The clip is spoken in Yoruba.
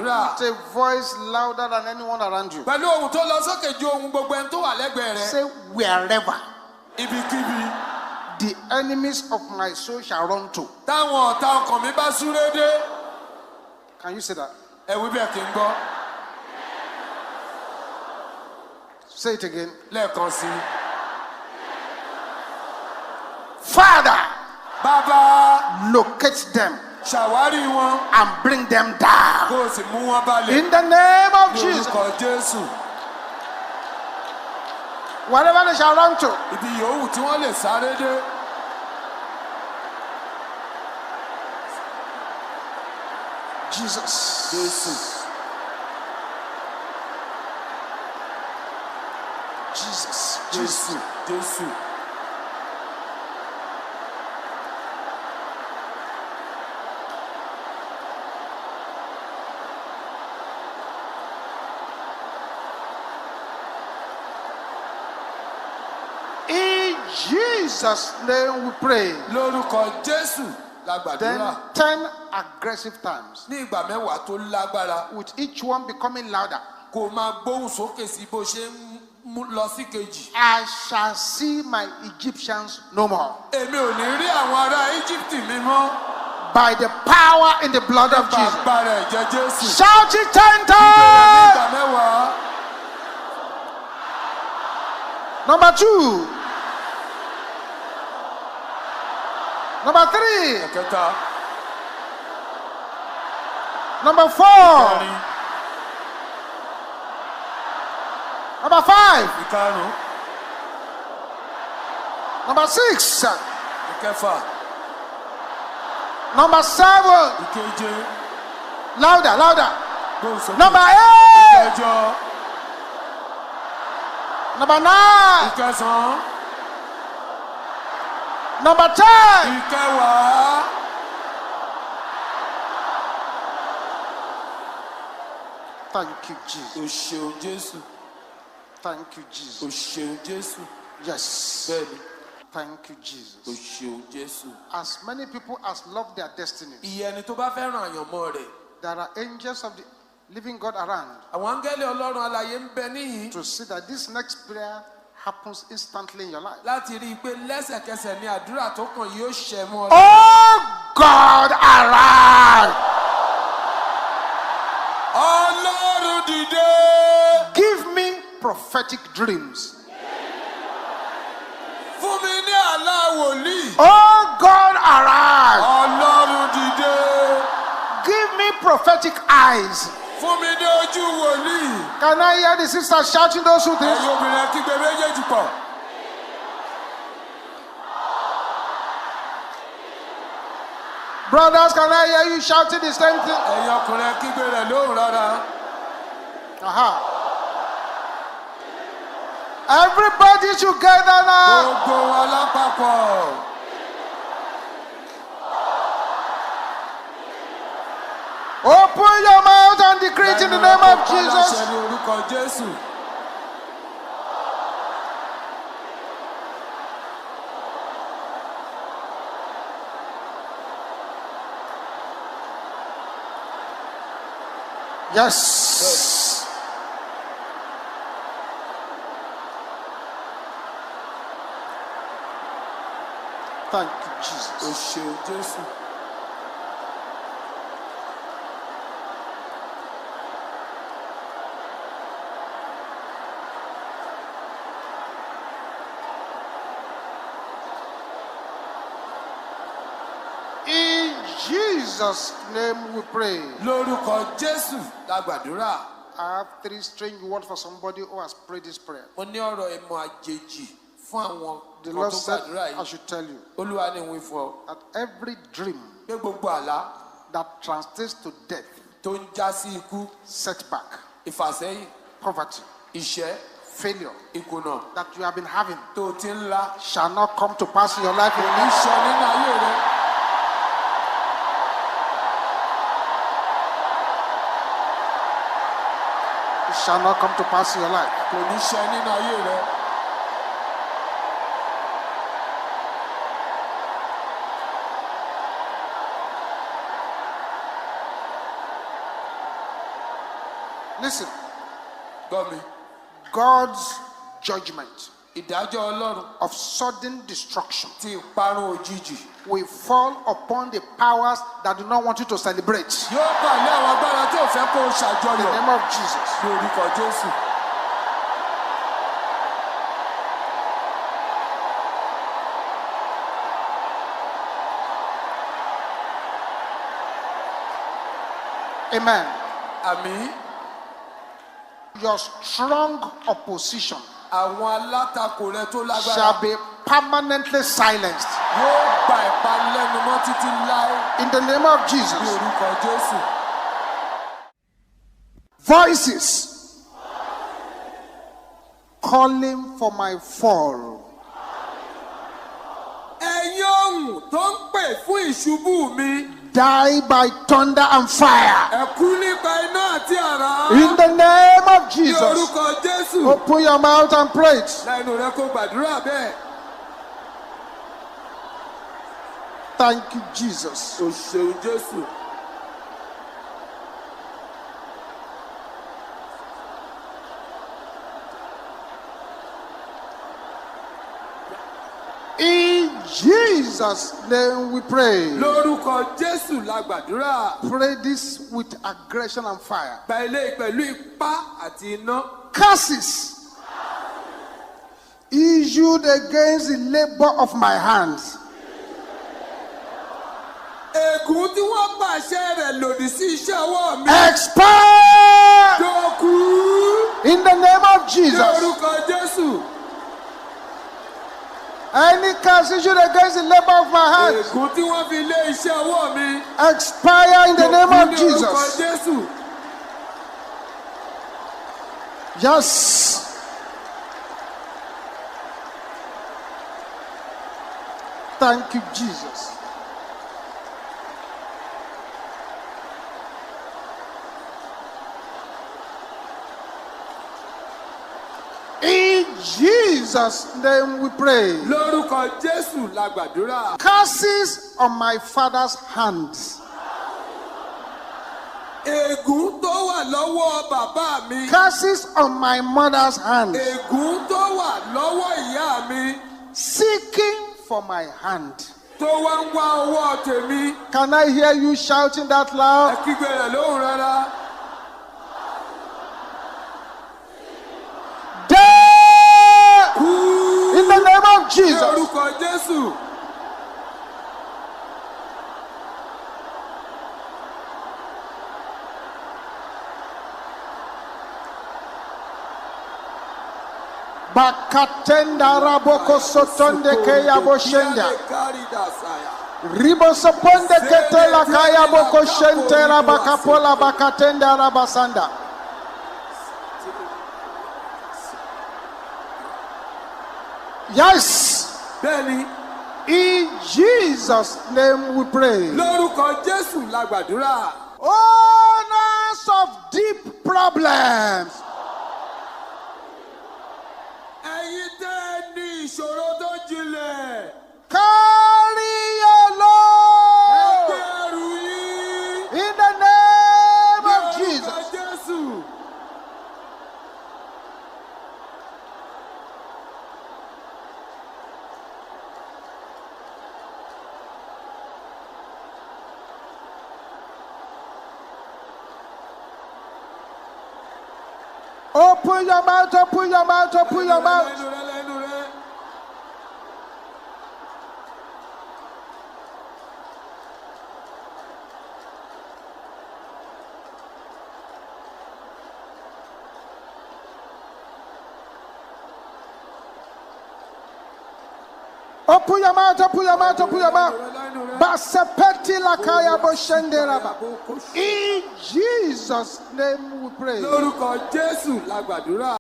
With a voice louder than anyone around you. Say, wherever the enemies of my soul shall run to. Can you say that? Say it again. Father, Baba, locate them and bring them down. In the name of Jesus. Whatever they shall run to. Jesus. Jesus. In Jesus' name we pray. Then 10 aggressive times. With each one becoming louder. I shall see my Egyptians no more. By the power in the blood of Jesus. Shout it 10 times. Number 2. Number 3. Number 4. Number 5. Number 6. Number 7. Louder. Number 8. Number 9. Number 10. Thank you, Jesus. Thank you, Jesus. Yes. Thank you, Jesus. As many people as love their destiny, there are angels of the living God around to see that this next prayer happens instantly in your life. Oh God, arise! Give me prophetic dreams. Oh God, arise! Give me prophetic eyes. Can I hear the sisters shouting those two things? Brothers, can I hear you shouting the same thing? Everybody together now. Open your mouth and decree it in the name of Jesus. Yes. Thank you, Jesus. In Jesus' name we pray. I have 3 strange words for somebody who has prayed this prayer. The Lord said I should tell you that every dream that translates to death, setback, poverty, failure that you have been having shall not come to pass in your life. It shall not come to pass in your life. Listen. Gbọ́ mi. God's judgment Ìdájọ́ Ọlọ́run of sudden destruction ti ìparun òjijì will fall upon the powers that do not want you to celebrate. yóò pàlẹ́ àwọn agbára tí ò fẹ́ kó o In the ṣàjọyọ̀ name of Jesus. ní orúkọ Jésù. Amen. Àmín. Your strong opposition Àwọn alátakò rẹ tó lágbára shall be permanently silenced. yóò gba ìpanilẹ́numọ́ títí láé In the name of ní Jesus. orúkọ Jésù. Voices calling for my fall. Ẹ̀yin ohùn tó ń pè fún ìṣubú mi. Die by thunder and fire. Ẹ kú nípa iná àti àrá. In the name of Ní Jesus. orúkọ Jésù. Open your mouth and pray it. Lẹ́nu rẹ kó gbàdúrà bẹ́ẹ̀. Thank you, Jesus. O ṣeun Jésù. In Jesus' name we pray. Lórúkọ Jésù la gbàdúrà. Pray this with aggression and fire. Gba eléyìí pẹ̀lú ipá àti iná. Curses issued against the labor of my hands. Ègún tí wọ́n pàṣẹ rẹ̀ lòdì sí iṣẹ́ ọwọ́ mi. Expire Dòkú. in the name of Ní Jesus. orúkọ Jésù. Any curse issued against the labor of my hands. Ègún tí wọ́n fi lé iṣẹ́ ọwọ́ mi. Expire in the name Dòkú of ní orúkọ Jesus. Jésù. Yes. Thank you, Jesus. In Jesus' name we pray. Lórúkọ Jésù la gbàdúrà. Curses on my father's hands. Ègún tó wà lọ́wọ́ bàbá mi. Curses on my mother's hands. Ègún tó wà lọ́wọ́ ìyá mi. Seeking for my hand. Tó wá ń wá ọwọ́ tèmi. Can I hear you shouting that loud? Ẹ kígbe rẹ̀ lóhùn rárá. Die in the name of Ní Jesus. orúkọ Jésù. Bakatenda raboko sotonde keya boshenda. Ribo soponde ketela kaya boko shentera bakapola bakatenda rabasanda. Yes. Bẹ́ẹ̀ni, In Jesus' name we pray. lórúkọ Jésù la gbàdúrà. Owners of deep problems. Ẹ̀yin tẹ́ ẹ ní ìṣòro tó jinlẹ̀. Carry your Ẹ load. gbé ẹrù yín. In the name Ní of orúkọ Jesus. Jésù. Open your mouth, open your mouth, open your mouth. Lẹ́nu rẹ, lẹ́nu rẹ. Open your mouth, open your mouth, open your mouth. Lẹ́nu rẹ. Basepeti lakaya boshenderaba. In Jesus' name we pray. Lórúkọ Jésù la gbàdúrà.